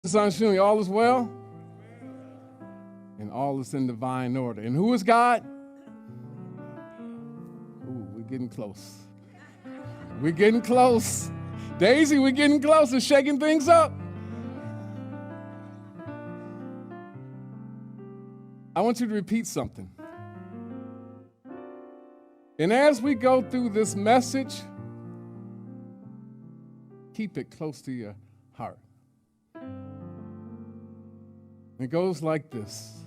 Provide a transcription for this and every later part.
Sunshine, all is well, and all is in divine order. And who is God? Ooh, we're getting close. We're getting close. Daisy, we're getting close to shaking things up. I want you to repeat something. And as we go through this message, keep it close to your heart. It goes like this.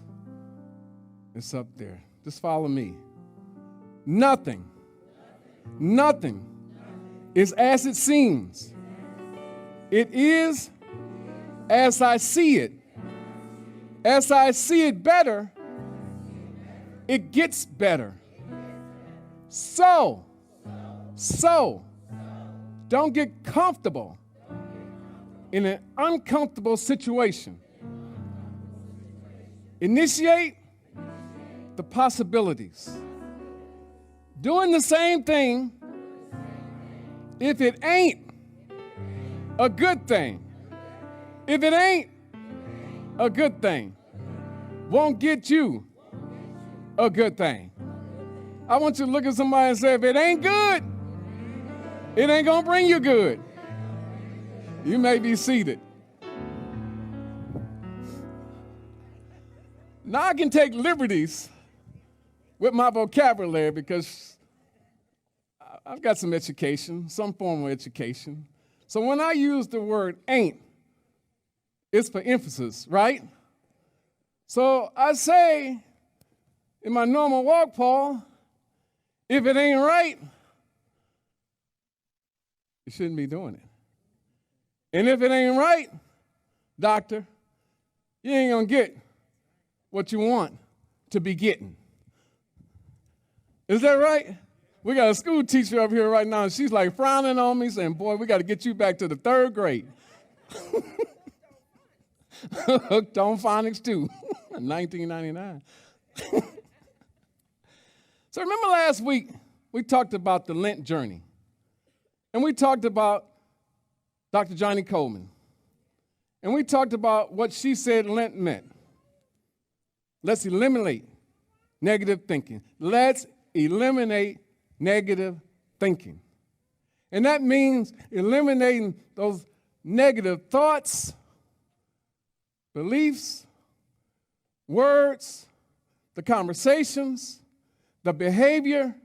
It's up there. Just follow me. Nothing is as it seems. It is as I see it. As I see it better, it gets better. So, don't get comfortable in an uncomfortable situation. Initiate the possibilities. Doing the same thing, if it ain't a good thing, if it ain't a good thing, won't get you a good thing. I want you to look at somebody and say, if it ain't good, it ain't gonna bring you good. You may be seated. Now I can take liberties with my vocabulary because I've got some education, some form of education. So when I use the word ain't, it's for emphasis, right? So I say in my normal walk, Paul, if it ain't right, you shouldn't be doing it. And if it ain't right, doctor, you ain't gonna get what you want to be getting. Is that right? We got a school teacher up here right now, and she's like frowning on me, saying, boy, we got to get you back to the 3rd grade. Hooked on phonics too, 1999. So remember last week, we talked about the Lent journey. And we talked about Dr. Johnny Coleman. And we talked about what she said Lent meant. Let's eliminate negative thinking. Let's eliminate negative thinking. And that means eliminating those negative thoughts, beliefs, words, the conversations, the behavior,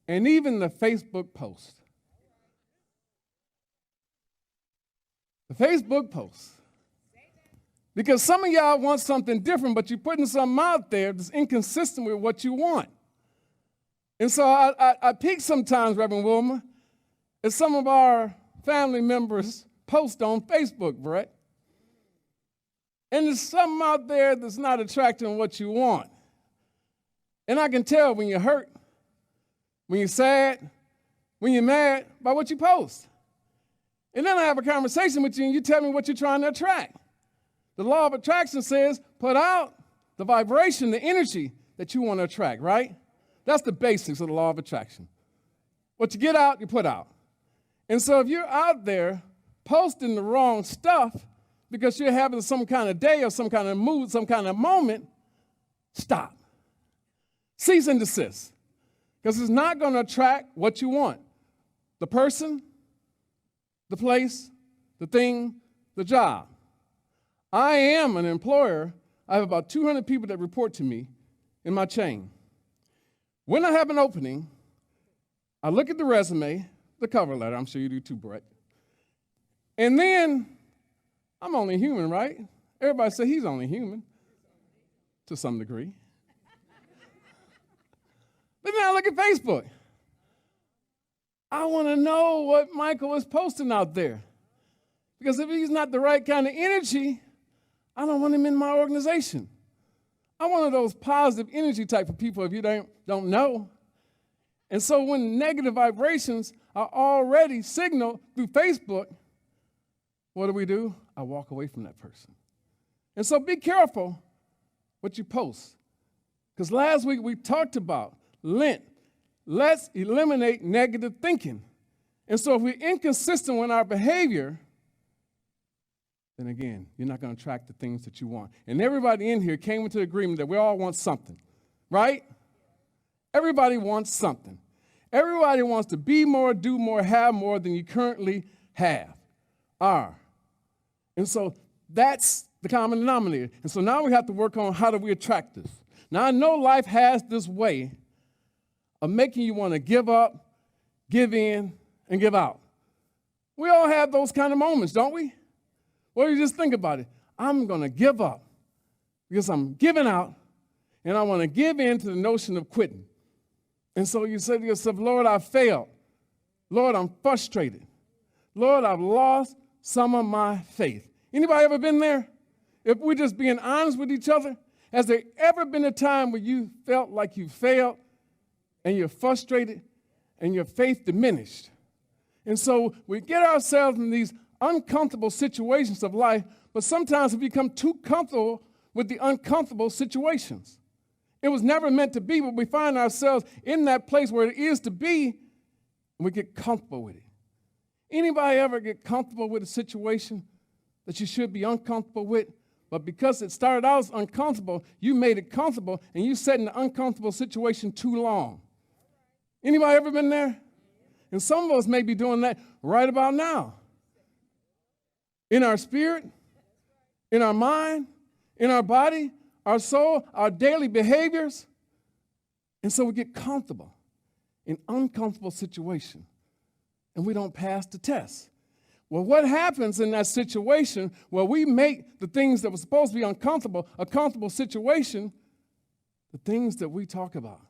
and even the Facebook post. The Facebook post. Because some of y'all want something different, but you're putting something out there that's inconsistent with what you want. And so I peek sometimes, Reverend Wilmer, as some of our family members post on Facebook, Brett. And there's something out there that's not attracting what you want. And I can tell when you're hurt, when you're sad, when you're mad by what you post. And then I have a conversation with you and you tell me what you're trying to attract. The law of attraction says put out the vibration, the energy that you want to attract, right? That's the basics of the law of attraction. What you get out, you put out. And so if you're out there posting the wrong stuff because you're having some kind of day or some kind of mood, some kind of moment, stop. Cease and desist. Because it's not going to attract what you want. The person, the place, the thing, the job. I am an employer. I have about 200 people that report to me in my chain. When I have an opening, I look at the resume, the cover letter. I'm sure you do too, Brett. And then, I'm only human, right? Everybody say he's only human to some degree. But then I look at Facebook. I want to know what Michael is posting out there. Because if he's not the right kind of energy, I don't want him in my organization. I'm one of those positive energy type of people if you don't know. And so when negative vibrations are already signaled through Facebook, what do? I walk away from that person. And so be careful what you post. Because last week we talked about Lent. Let's eliminate negative thinking. And so if we're inconsistent with our behavior, then again, you're not going to attract the things that you want. And everybody in here came into agreement that we all want something, right? Everybody wants something. Everybody wants to be more, do more, have more than you currently are. And so that's the common denominator. And so now we have to work on how do we attract this. Now I know life has this way of making you want to give up, give in, and give out. We all have those kind of moments, don't we? Well, you just think about it. I'm going to give up because I'm giving out, and I want to give in to the notion of quitting. And so you say to yourself, Lord, I failed. Lord, I'm frustrated. Lord, I've lost some of my faith. Anybody ever been there? If we're just being honest with each other, has there ever been a time where you felt like you failed and you're frustrated and your faith diminished? And so we get ourselves in these uncomfortable situations of life, but sometimes we become too comfortable with the uncomfortable situations. It was never meant to be, but we find ourselves in that place where it is to be, and we get comfortable with it. Anybody ever get comfortable with a situation that you should be uncomfortable with, but because it started out as uncomfortable, you made it comfortable, and you sat in the uncomfortable situation too long? Anybody ever been there? And some of us may be doing that right about now. In our spirit, in our mind, in our body, our soul, our daily behaviors. And so we get comfortable in uncomfortable situations, and we don't pass the test. Well, what happens in that situation where we make the things that were supposed to be uncomfortable a comfortable situation? The things that we talk about,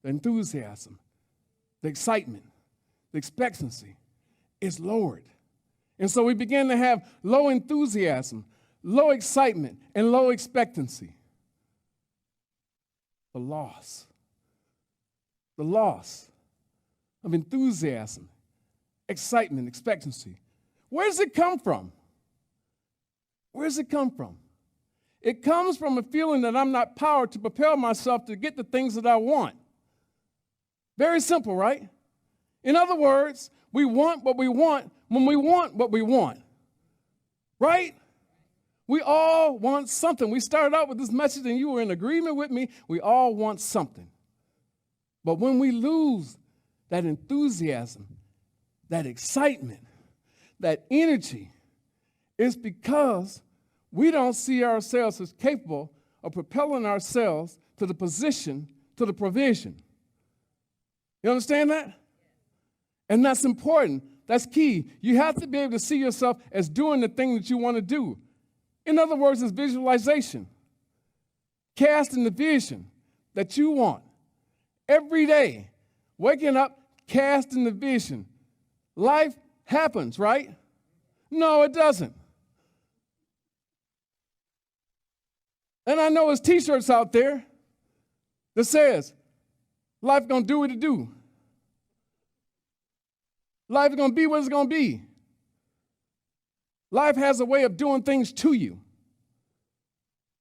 the enthusiasm, the excitement, the expectancy is lowered. And so we begin to have low enthusiasm, low excitement, and low expectancy. The loss of enthusiasm, excitement, expectancy. Where does it come from? Where does it come from? It comes from a feeling that I'm not powered to propel myself to get the things that I want. Very simple, right? In other words, we want what we want when we want what we want, right? We all want something. We started out with this message and you were in agreement with me. We all want something. But when we lose that enthusiasm, that excitement, that energy, it's because we don't see ourselves as capable of propelling ourselves to the position, to the provision. You understand that? And that's important. That's key. You have to be able to see yourself as doing the thing that you want to do. In other words, it's visualization. Casting the vision that you want. Every day, waking up, casting the vision. Life happens, right? No, it doesn't. And I know there's t-shirts out there that says, life gonna do what it do. Life is gonna be what it's gonna be. Life has a way of doing things to you.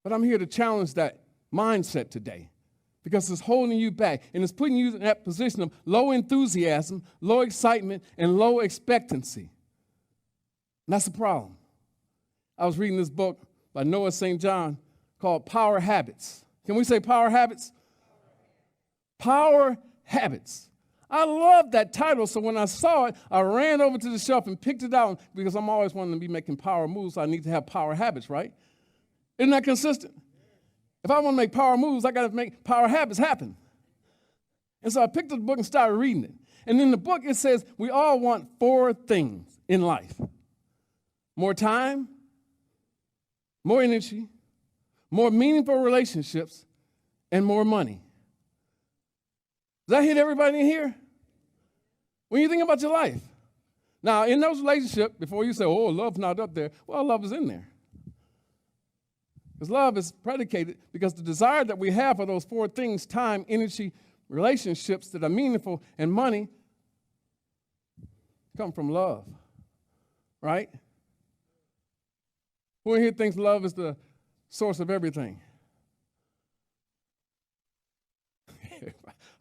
But I'm here to challenge that mindset today because it's holding you back and it's putting you in that position of low enthusiasm, low excitement, and low expectancy. And that's the problem. I was reading this book by Noah St. John called Power Habits. Can we say Power Habits? Power Habits. I love that title, so when I saw it, I ran over to the shelf and picked it out because I'm always wanting to be making power moves, so I need to have power habits, right? Isn't that consistent? If I want to make power moves, I got to make power habits happen. And so I picked up the book and started reading it. And in the book, it says we all want 4 things in life. More time, more energy, more meaningful relationships, and more money. Does that hit everybody in here? When you think about your life. Now, in those relationships, before you say, oh, love's not up there, well, love is in there. Because love is predicated because the desire that we have for those 4 things, time, energy, relationships that are meaningful, and money, come from love, right? Who in here thinks love is the source of everything?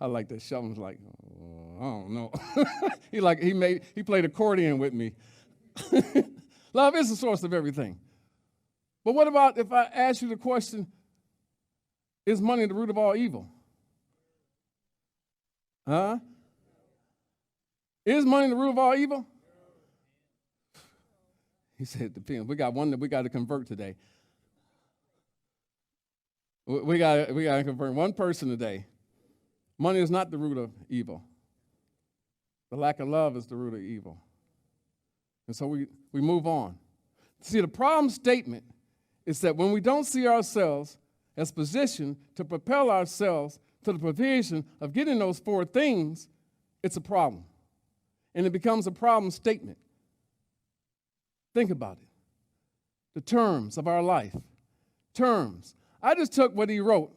I like that. Sheldon's like, oh, I don't know. he played accordion with me. Love is the source of everything. But what about if I ask you the question, is money the root of all evil? Huh? Is money the root of all evil? He said it depends. We got one that we got to convert today. We got to convert one person today. Money is not the root of evil. The lack of love is the root of evil. And so we move on. See, the problem statement is that when we don't see ourselves as positioned to propel ourselves to the provision of getting those four things, it's a problem. And it becomes a problem statement. Think about it. The terms of our life. Terms. I just took what he wrote,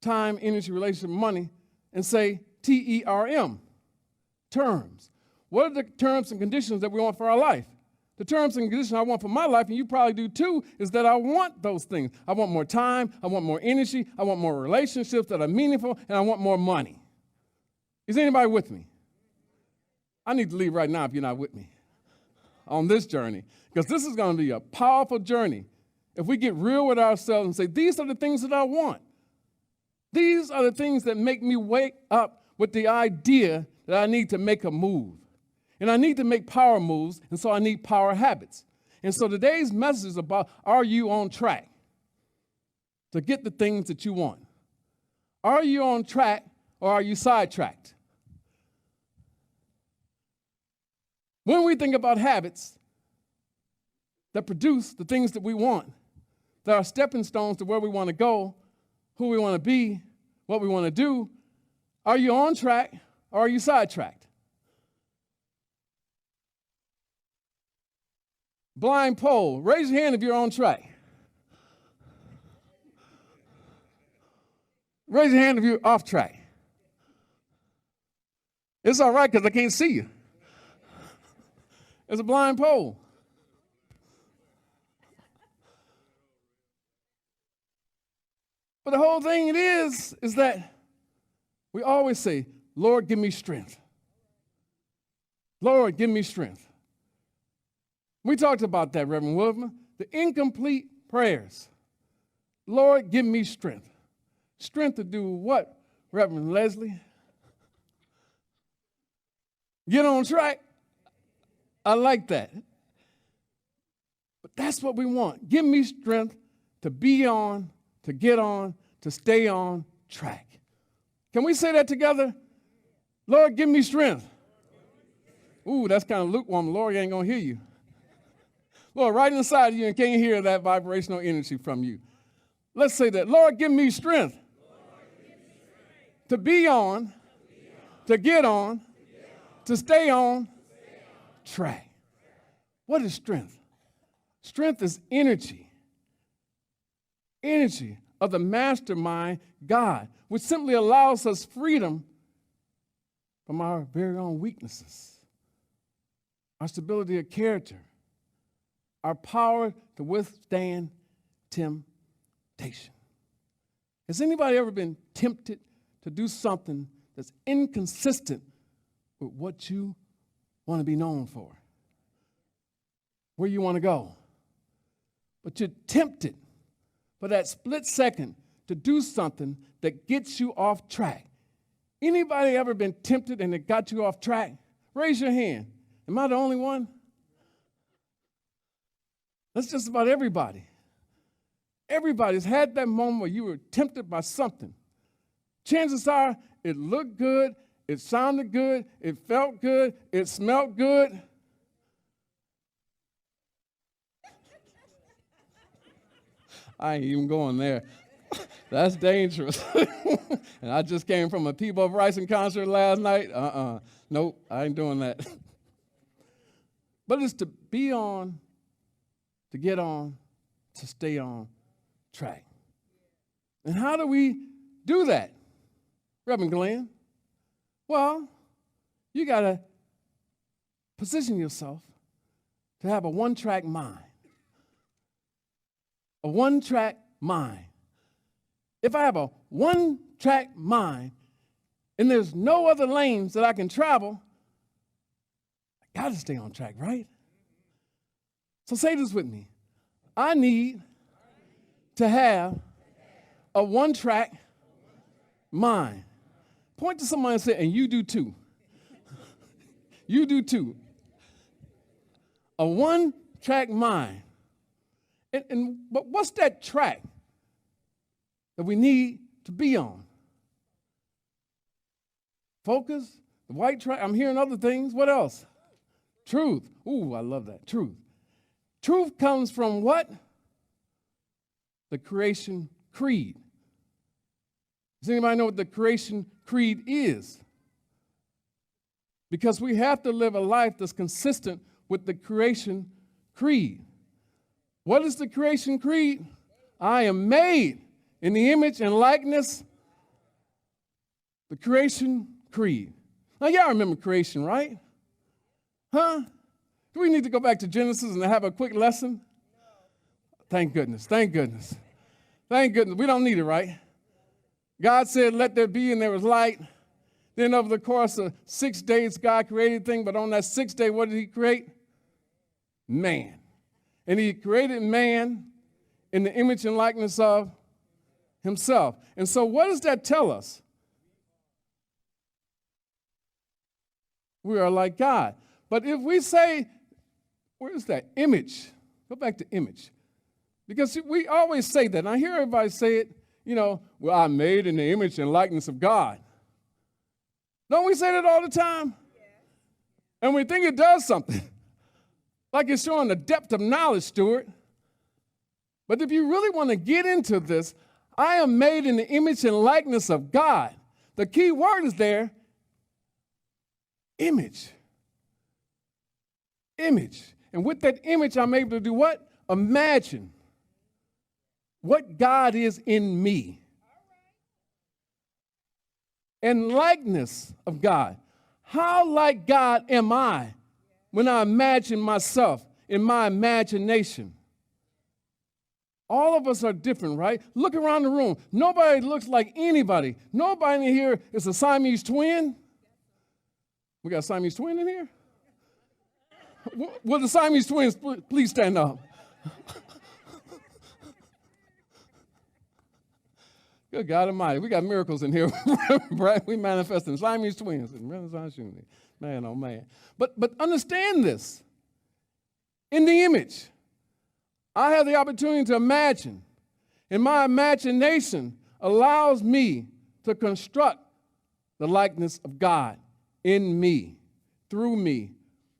time, energy, relationship, money, and say TERM, terms. What are the terms and conditions that we want for our life? The terms and conditions I want for my life, and you probably do too, is that I want those things. I want more time, I want more energy, I want more relationships that are meaningful, and I want more money. Is anybody with me? I need to leave right now if you're not with me on this journey, because this is going to be a powerful journey. If we get real with ourselves and say, these are the things that I want. These are the things that make me wake up with the idea that I need to make a move. And I need to make power moves, and so I need power habits. And so today's message is about, are you on track to get the things that you want? Are you on track or are you sidetracked? When we think about habits that produce the things that we want, that are stepping stones to where we want to go, who we want to be, what we want to do, are you on track or are you sidetracked? Blind poll, raise your hand if you're on track. Raise your hand if you're off track. It's all right because I can't see you. It's a blind poll. But the whole thing it is that we always say, Lord, give me strength. Lord, give me strength. We talked about that, Reverend Wilman, the incomplete prayers. Lord, give me strength. Strength to do what, Reverend Leslie? Get on track. I like that. But that's what we want. Give me strength to be on, to get on, to stay on track. Can we say that together? Lord, give me strength. Ooh, that's kind of lukewarm. Lord ain't going to hear you. Lord, right inside of you and can't hear that vibrational energy from you. Let's say that. Lord, give me strength. To be on, to get on, to stay on track. What is strength? Strength is energy. Energy of the mastermind God, which simply allows us freedom from our very own weaknesses, our stability of character, our power to withstand temptation. Has anybody ever been tempted to do something that's inconsistent with what you want to be known for, where you want to go? But you're tempted for that split second to do something that gets you off track. Anybody ever been tempted and it got you off track? Raise your hand. Am I the only one? That's just about everybody. Everybody's had that moment where you were tempted by something. Chances are it looked good, it sounded good, it felt good, it smelled good. I ain't even going there. That's dangerous. And I just came from a Peebo Bryson concert last night. Nope, I ain't doing that. But it's to be on, to get on, to stay on track. And how do we do that, Reverend Glenn? Well, you got to position yourself to have a one-track mind. A one-track mind. If I have a one-track mind and there's no other lanes that I can travel, I got to stay on track, right? So say this with me. I need to have a one-track mind. Point to somebody and say, and you do too. You do too. A one-track mind. But what's that track that we need to be on? Focus, the white track. I'm hearing other things. What else? Truth. Ooh, I love that. Truth. Truth comes from what? The creation creed. Does anybody know what the creation creed is? Because we have to live a life that's consistent with the creation creed. What is the creation creed? I am made in the image and likeness. The creation creed. Now, y'all remember creation, right? Huh? Do we need to go back to Genesis and have a quick lesson? No. Thank goodness. Thank goodness. Thank goodness. We don't need it, right? God said, let there be, and there was light. Then over the course of 6 days, God created things, but on that sixth day, what did he create? Man. And he created man in the image and likeness of himself. And so what does that tell us? We are like God. But if we say, where is that? Image. Go back to image. Because we always say that. And I hear everybody say it, well, I'm made in the image and likeness of God. Don't we say that all the time? Yeah. And we think it does something. Like it's showing the depth of knowledge, Stuart. But if you really want to get into this, I am made in the image and likeness of God. The key word is there, image. Image. And with that image, I'm able to do what? Imagine what God is in me. And likeness of God. How like God am I when I imagine myself in my imagination? All of us are different, right? Look around the room. Nobody looks like anybody. Nobody in here is a Siamese twin. We got a Siamese twin in here? Will the Siamese twins please stand up? Good God Almighty. We got miracles in here, right? We manifesting Siamese twins and Renaissance Unity. Man, oh man. But understand this. In the image, I have the opportunity to imagine. And my imagination allows me to construct the likeness of God in me, through me,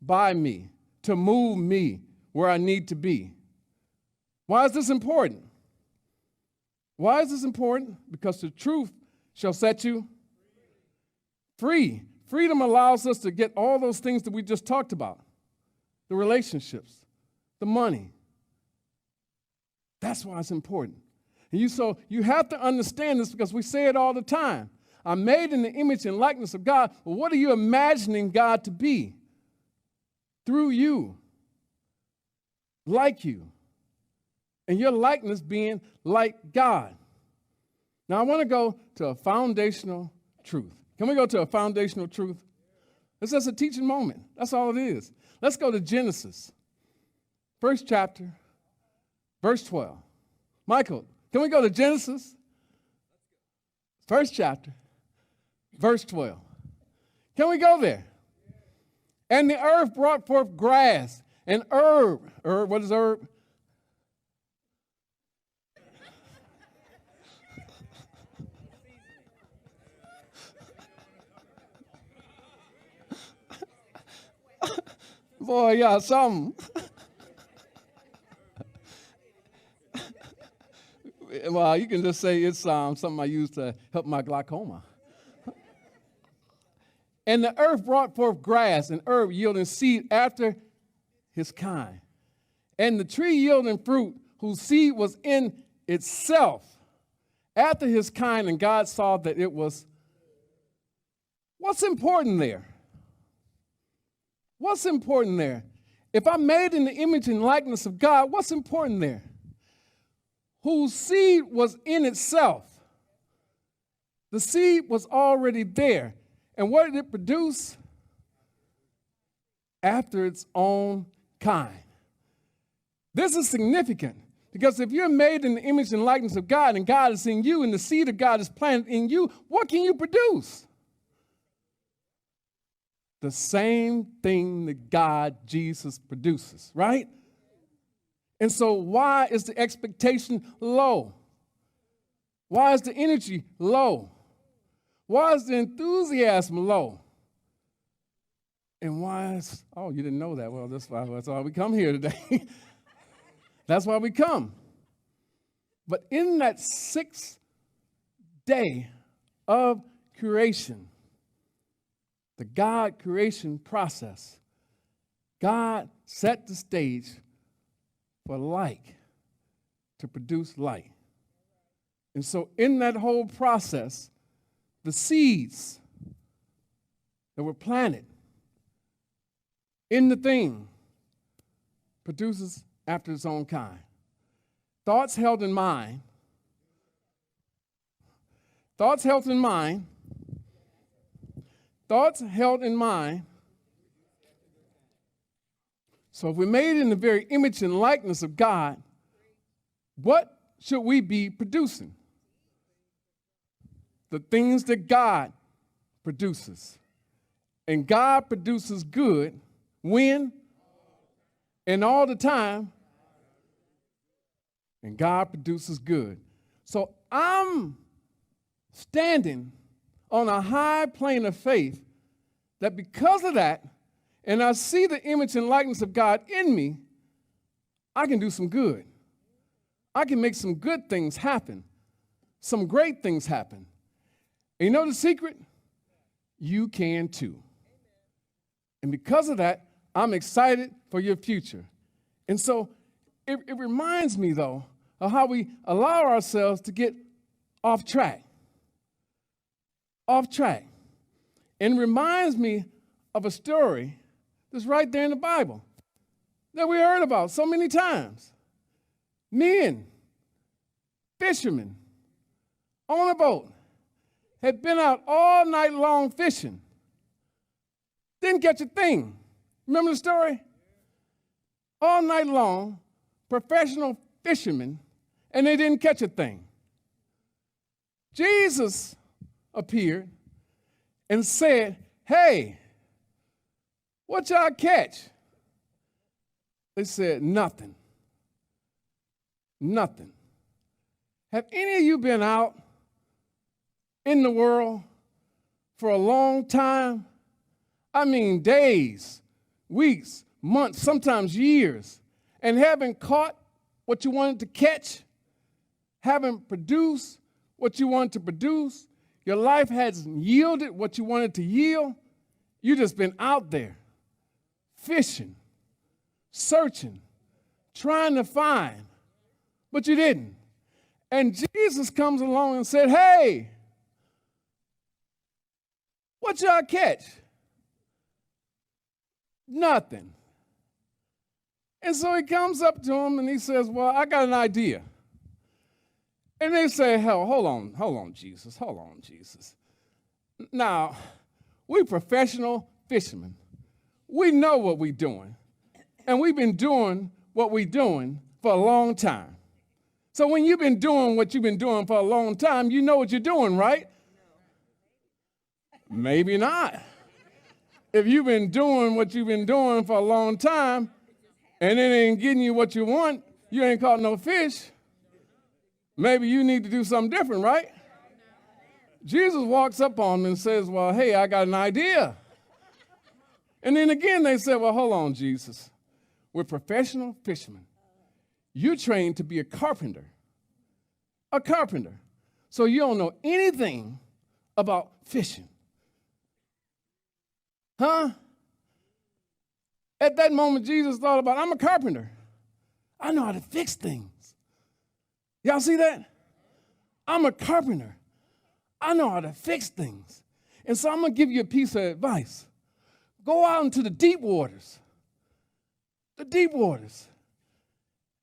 by me, to move me where I need to be. Why is this important? Why is this important? Because the truth shall set you free. Freedom allows us to get all those things that we just talked about. The relationships, the money. That's why it's important. And so you have to understand this because we say it all the time. I'm made in the image and likeness of God. Well, what are you imagining God to be? Through you. Like you. And your likeness being like God. Now, I want to go to a foundational truth. Can we go to a foundational truth? It's just a teaching moment. That's all it is. Let's go to Genesis, first chapter, verse 12. Michael, can we go to Genesis, first chapter, verse 12? Can we go there? And the earth brought forth grass and herb. Herb, what is herb? Boy, y'all, something. Well, you can just say it's something I use to help my glaucoma. And the earth brought forth grass and herb yielding seed after his kind. And the tree yielding fruit whose seed was in itself after his kind, and God saw that it was. What's important there? What's important there? If I'm made in the image and likeness of God, what's important there? Whose seed was in itself. The seed was already there. And what did it produce? After its own kind. This is significant because if you're made in the image and likeness of God and God is in you and the seed of God is planted in you, what can you produce? The same thing that God, Jesus, produces, right? And so why is the expectation low? Why is the energy low? Why is the enthusiasm low? And why is, oh, you didn't know that. Well, that's why we come here today. That's why we come. But in that 6th day of creation, the God creation process, God set the stage for light to produce light. And so in that whole process, the seeds that were planted in the thing produces after its own kind. Thoughts held in mind. Thoughts held in mind. Thoughts held in mind. So if we're made in the very image and likeness of God, what should we be producing? The things that God produces. And God produces good when and all the time. And God produces good. So I'm standing on a high plane of faith that because of that, and I see the image and likeness of God in me, I can do some good. I can make some good things happen, some great things happen. And you know the secret? You can too. And because of that, I'm excited for your future. And so it reminds me, though, of how we allow ourselves to get off track. Off track. And reminds me of a story that's right there in the Bible that we heard about so many times. Men, fishermen, on a boat, had been out all night long fishing. Didn't catch a thing. Remember the story? All night long, professional fishermen, and they didn't catch a thing. Jesus appeared and said, hey, what y'all catch? They said, nothing. Nothing. Have any of you been out in the world for a long time? I mean, days, weeks, months, sometimes years, and haven't caught what you wanted to catch, haven't produced what you wanted to produce, your life hasn't yielded what you wanted to yield, you just been out there fishing, searching, trying to find, but you didn't. And Jesus comes along and said, hey, what y'all catch? Nothing. And so he comes up to him and he says, well, I got an idea. And they say, hell, hold on, Jesus. Now, we professional fishermen. We know what we're doing. And we've been doing what we're doing for a long time. So when you've been doing what you've been doing for a long time, you know what you're doing, right? No. Maybe not. If you've been doing what you've been doing for a long time and it ain't getting you what you want, you ain't caught no fish, maybe you need to do something different, right? Jesus walks up on them and says, well, hey, I got an idea. And then again they said, well, hold on, Jesus. We're professional fishermen. You're trained to be a carpenter. A carpenter. So you don't know anything about fishing. Huh? At that moment, Jesus thought about, I'm a carpenter. I know how to fix things. Y'all see that? I'm a carpenter. I know how to fix things. And so I'm going to give you a piece of advice. Go out into the deep waters. The deep waters.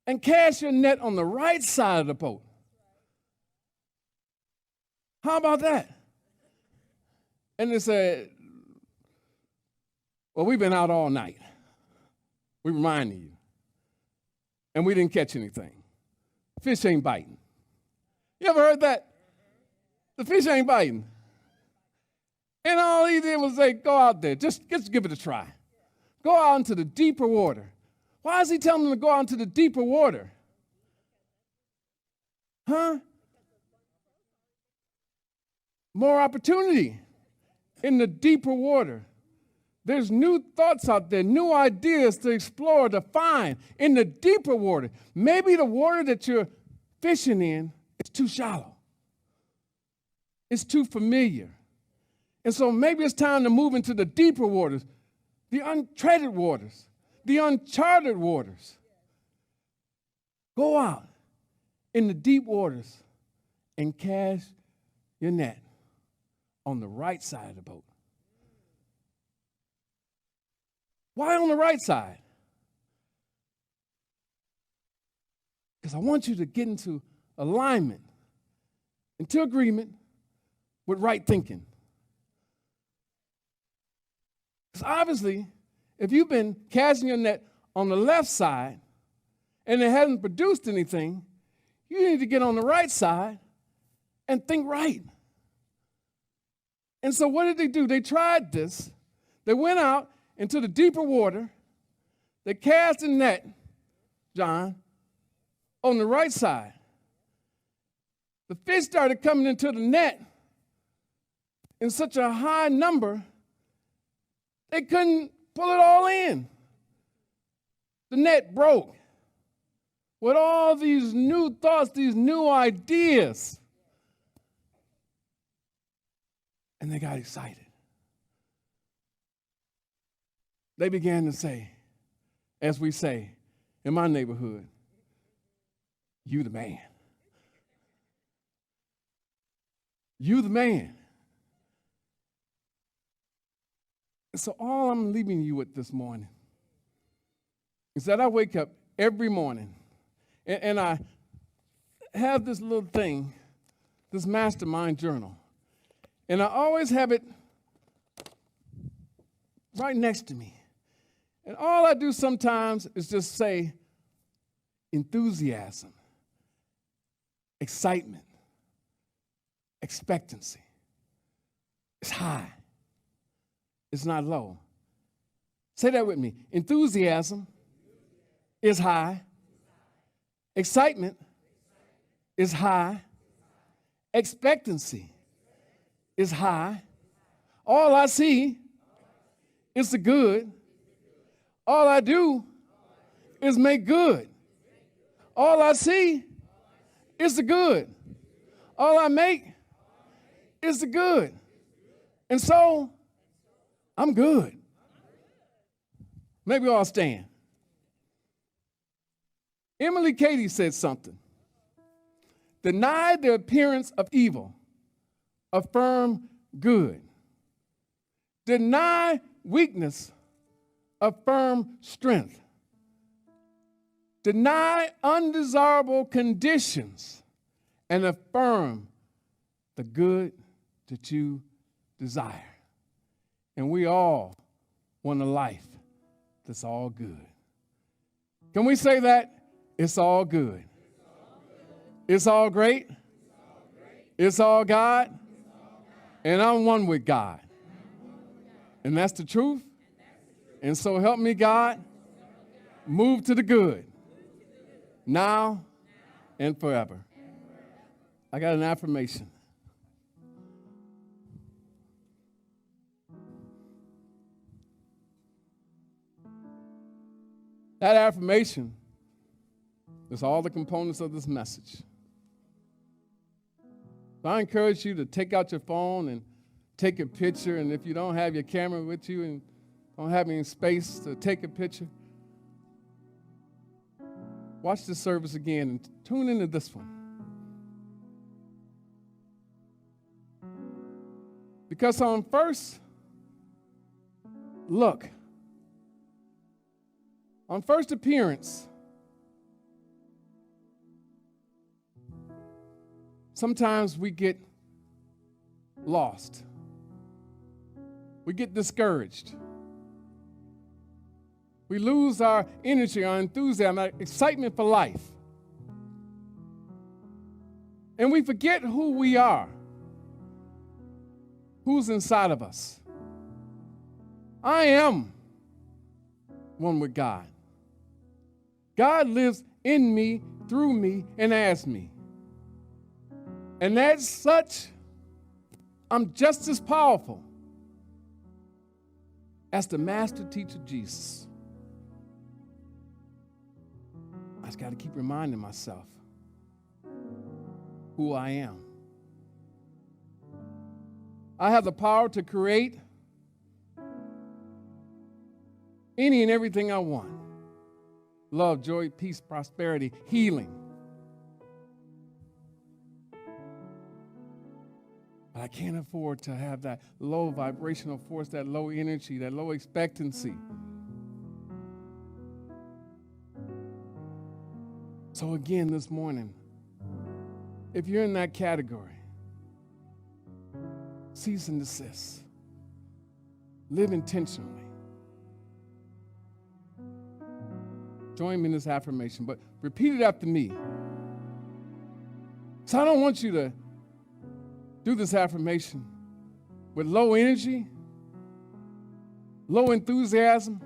And cast your net on the right side of the boat. How about that? And they said, well, we've been out all night. We reminded you. and we didn't catch anything. Fish ain't biting. You ever heard that? The fish ain't biting. And all he did was say, go out there, just give it a try. Go out into the deeper water. Why is he telling them to go out into the deeper water? Huh? More opportunity in the deeper water. There's new thoughts out there, new ideas to explore, to find in the deeper water. Maybe the water that you're fishing in is too shallow. It's too familiar. And so maybe it's time to move into the deeper waters, the untreaded waters, the uncharted waters. Go out in the deep waters and cast your net on the right side of the boat. Why on the right side? Because I want you to get into alignment, into agreement with right thinking. Because obviously, if you've been casting your net on the left side and it hasn't produced anything, you need to get on the right side and think right. And so what did they do? They tried this. They went out into the deeper water. They cast a net, John, on the right side. The fish started coming into the net in such a high number, they couldn't pull it all in. The net broke with all these new thoughts, these new ideas. And they got excited. They began to say, as we say in my neighborhood, you the man. You the man. And so all I'm leaving you with this morning is that I wake up every morning and I have this little thing, this mastermind journal. And I always have it right next to me. And all I do sometimes is just say enthusiasm, excitement, expectancy. It's high. It's not low. Say that with me. Enthusiasm is high. Excitement is high. Expectancy is high. All I see is the good. All I do is make good. All I see is the good. All I make is the good. And so, I'm good. Maybe I'll stand. Emily Cady said something. Deny the appearance of evil. Affirm good. Deny weakness. Affirm strength. Deny undesirable conditions and affirm the good that you desire. And we all want a life that's all good. Can we say that? It's all good. It's all great. It's all God. And I'm one with God. And that's the truth. And so help me, God, move to the good, now and forever. I got an affirmation. That affirmation is all the components of this message. So I encourage you to take out your phone and take a picture, and if you don't have your camera with you and don't have any space to take a picture, watch this service again and tune into this one. Because on first look, on first appearance, sometimes we get lost. We get discouraged. We lose our energy, our enthusiasm, our excitement for life. And we forget who we are, who's inside of us. I am one with God. God lives in me, through me, and as me. And as such, I'm just as powerful as the master teacher Jesus. I just got to keep reminding myself who I am. I have the power to create any and everything I want. Love, joy, peace, prosperity, healing. But I can't afford to have that low vibrational force, that low energy, that low expectancy. So again, this morning, if you're in that category, cease and desist. Live intentionally. Join me in this affirmation, but repeat it after me. So I don't want you to do this affirmation with low energy, low enthusiasm,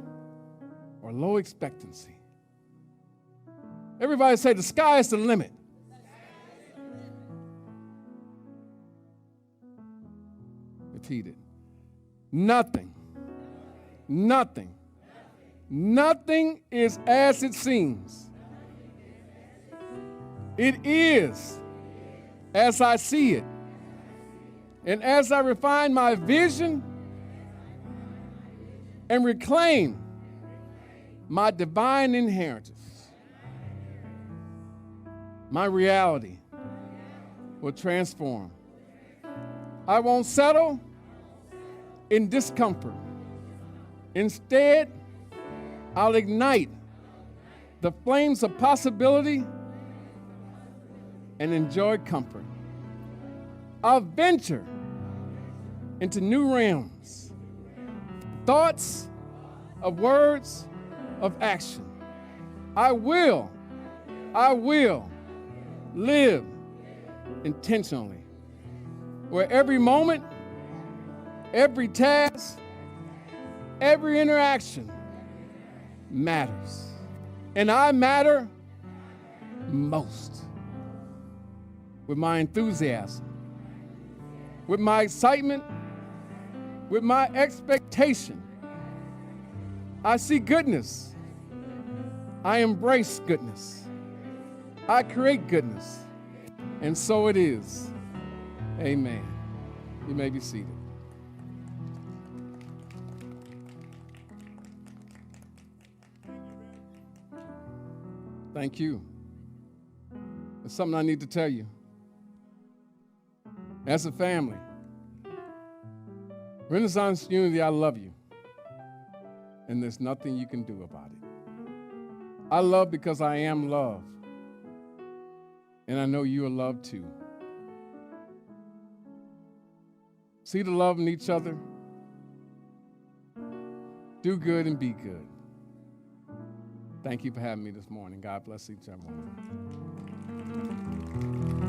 or low expectancy. Everybody say, the sky is the limit. Repeat it. Nothing is as it seems. It is as I see it. And as I refine my vision and reclaim my divine inheritance, my reality will transform. I won't settle in discomfort. Instead, I'll ignite the flames of possibility and enjoy comfort. I'll venture into new realms, thoughts of words of action. I will live intentionally, where every moment, every task, every interaction matters. And I matter most with my enthusiasm, with my excitement, with my expectation. I see goodness. I embrace goodness. I create goodness. And so it is. Amen. You may be seated. Thank you. There's something I need to tell you. As a family, Renaissance Unity, I love you. And there's nothing you can do about it. I love because I am love. And I know you are loved too. See the love in each other. Do good and be good. Thank you for having me this morning. God bless each and every one.